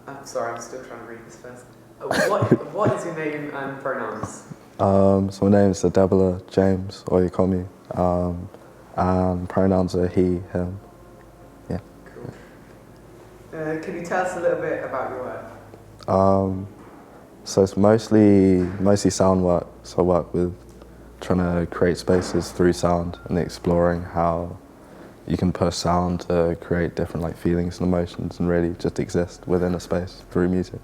I'm sorry, I'm still trying to read this first. What is your name and pronouns? So my name is Adebola James Oyekanmi, and pronouns are he, him. Yeah. Cool. Can you tell us a little bit about your work? So it's mostly sound work. So I work with trying to create spaces through sound and exploring how you can push sound to create different like feelings and emotions and really just exist within a space through music.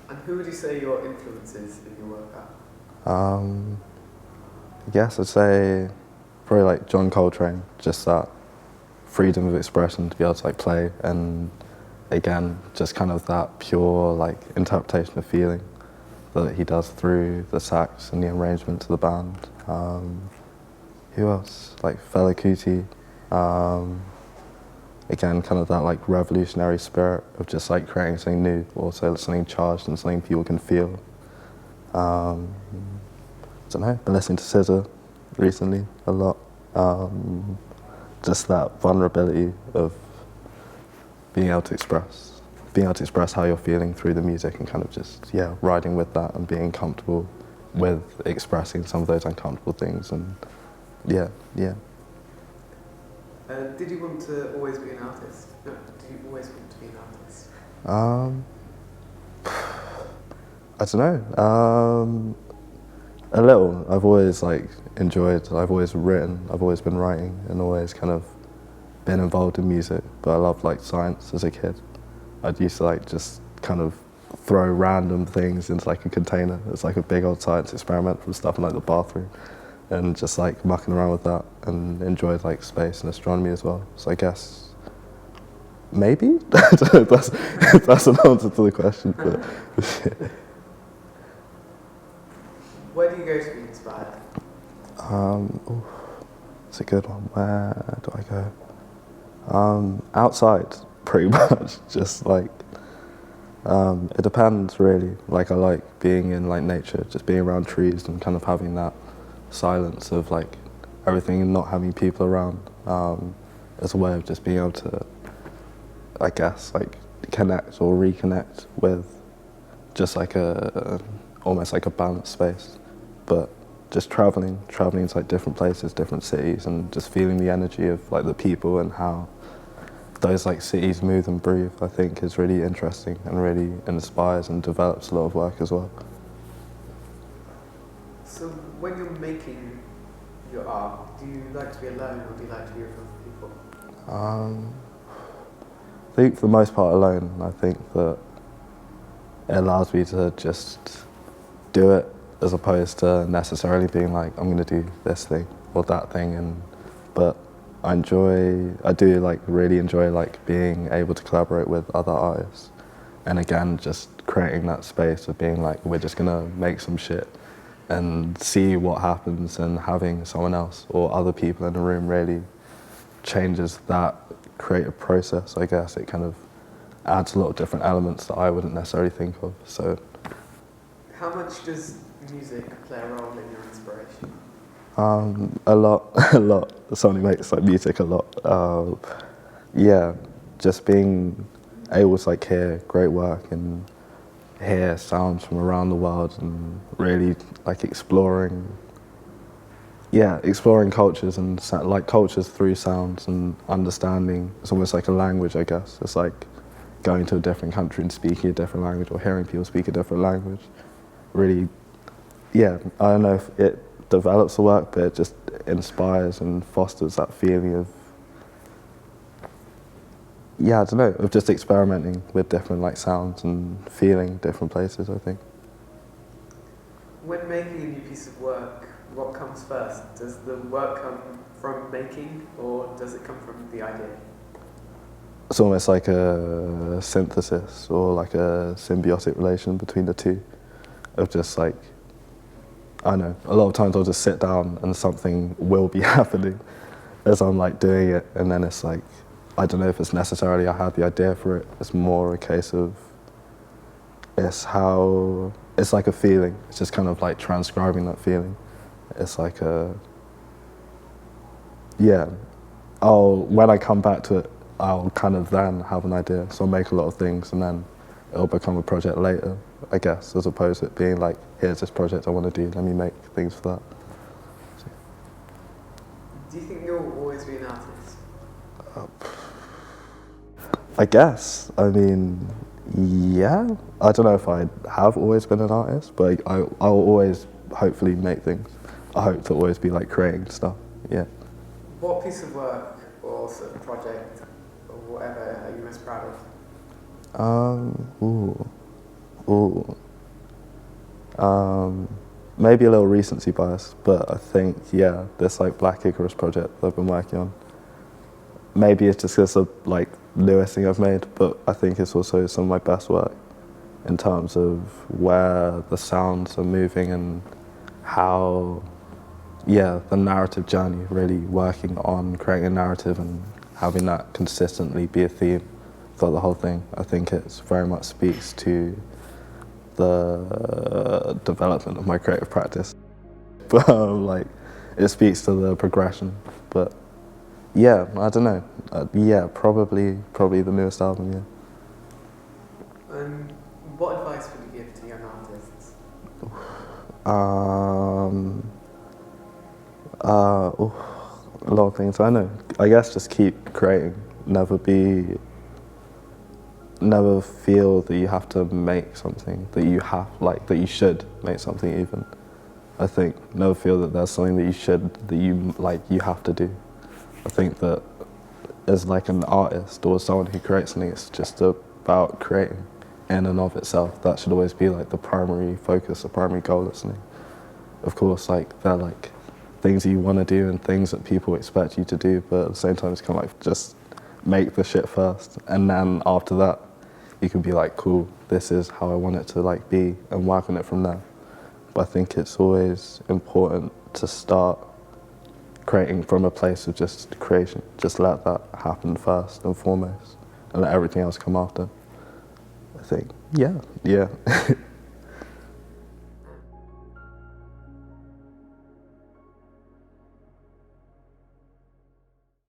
And who would you say your influences in your work are? I guess I'd say probably like John Coltrane, just that freedom of expression to be able to like play, and again just kind of that pure like interpretation of feeling that he does through the sax and the arrangement to the band. Who else? Like Fela Kuti. Again, kind of that like revolutionary spirit of just like creating something new, also something charged and something people can feel. I don't know, been listening to SZA recently a lot. Just that vulnerability of being able to express how you're feeling through the music and kind of just, yeah, riding with that and being comfortable with expressing some of those uncomfortable things. And yeah. Did you want to always be an artist? No, did you always want to be an artist? I don't know. A little. I've always like enjoyed. I've always written. I've always been writing and always kind of been involved in music. But I loved like science as a kid. I used to like just kind of throw random things into like a container. It's like a big old science experiment from stuff in like the bathroom, and just like mucking around with that, and enjoyed like space and astronomy as well. So I guess maybe that's an answer to the question. But Where do you go to be inspired? It's a good one. Where do I go? Outside, pretty much. Just like it depends really. Like I like being in like nature, just being around trees and kind of having that silence of like everything and not having people around, as a way of just being able to, I guess, like connect or reconnect with just like almost like a balanced space. But just traveling to like different places, different cities, and just feeling the energy of like the people and how those like cities move and breathe, I think is really interesting and really inspires and develops a lot of work as well. So when you're making your art, do you like to be alone or do you like to be with other people? I think for the most part alone. I think that it allows me to just do it as opposed to necessarily being like, I'm going to do this thing or that thing. But I do like really enjoy like being able to collaborate with other artists. And again, just creating that space of being like, we're just going to make some shit and see what happens, and having someone else or other people in the room really changes that creative process, I guess. It kind of adds a lot of different elements that I wouldn't necessarily think of. So, how much does music play a role in your inspiration? a lot. Somebody makes like music a lot. Yeah, just being able to like hear great work and hear sounds from around the world and really like exploring cultures and like cultures through sounds and understanding. It's almost like a language, I guess. It's like going to a different country and speaking a different language, or hearing people speak a different language. Really, yeah, I don't know if it develops the work, but it just inspires and fosters that feeling of, yeah, I don't know, of just experimenting with different like sounds and feeling different places, I think. When making a new piece of work, what comes first? Does the work come from making, or does it come from the idea? It's almost like a synthesis or like a symbiotic relation between the two, of just like, I don't know, a lot of times I'll just sit down and something will be happening as I'm like doing it, and then it's like, I don't know if it's necessarily I had the idea for it. It's more a case of it's like a feeling. It's just kind of like transcribing that feeling. It's like when I come back to it, I'll kind of then have an idea. So I'll make a lot of things and then it'll become a project later, I guess, as opposed to it being like, here's this project I want to do, let me make things for that. So. Do you think you'll always be an artist? I guess. I mean, yeah. I don't know if I have always been an artist, but I'll always hopefully make things. I hope to always be like creating stuff, yeah. What piece of work or sort of project or whatever are you most proud of? Maybe a little recency bias, but I think, yeah, this like Black Icarus project that I've been working on. Maybe it's just because of like newest thing I've made, but I think it's also some of my best work in terms of where the sounds are moving and how, yeah, the narrative journey, really working on creating a narrative and having that consistently be a theme for the whole thing. I think it's very much speaks to the development of my creative practice. But like, it speaks to the progression. But yeah, I don't know. Yeah, probably the newest album, yeah. And what advice would you give to young artists? A lot of things. I know. I guess just keep creating. Never feel that you have to make something, that you should make something even. I think never feel that there's something that you have to do. I think that as like an artist or someone who creates something, it's just about creating in and of itself. That should always be like the primary focus, the primary goal of something. Of course, like they're like things you want to do and things that people expect you to do, but at the same time, it's kind of like just make the shit first, and then after that, you can be like, cool, this is how I want it to like be, and work on it from there. But I think it's always important to start creating from a place of just creation. Just let that happen first and foremost, and let everything else come after. I think, yeah.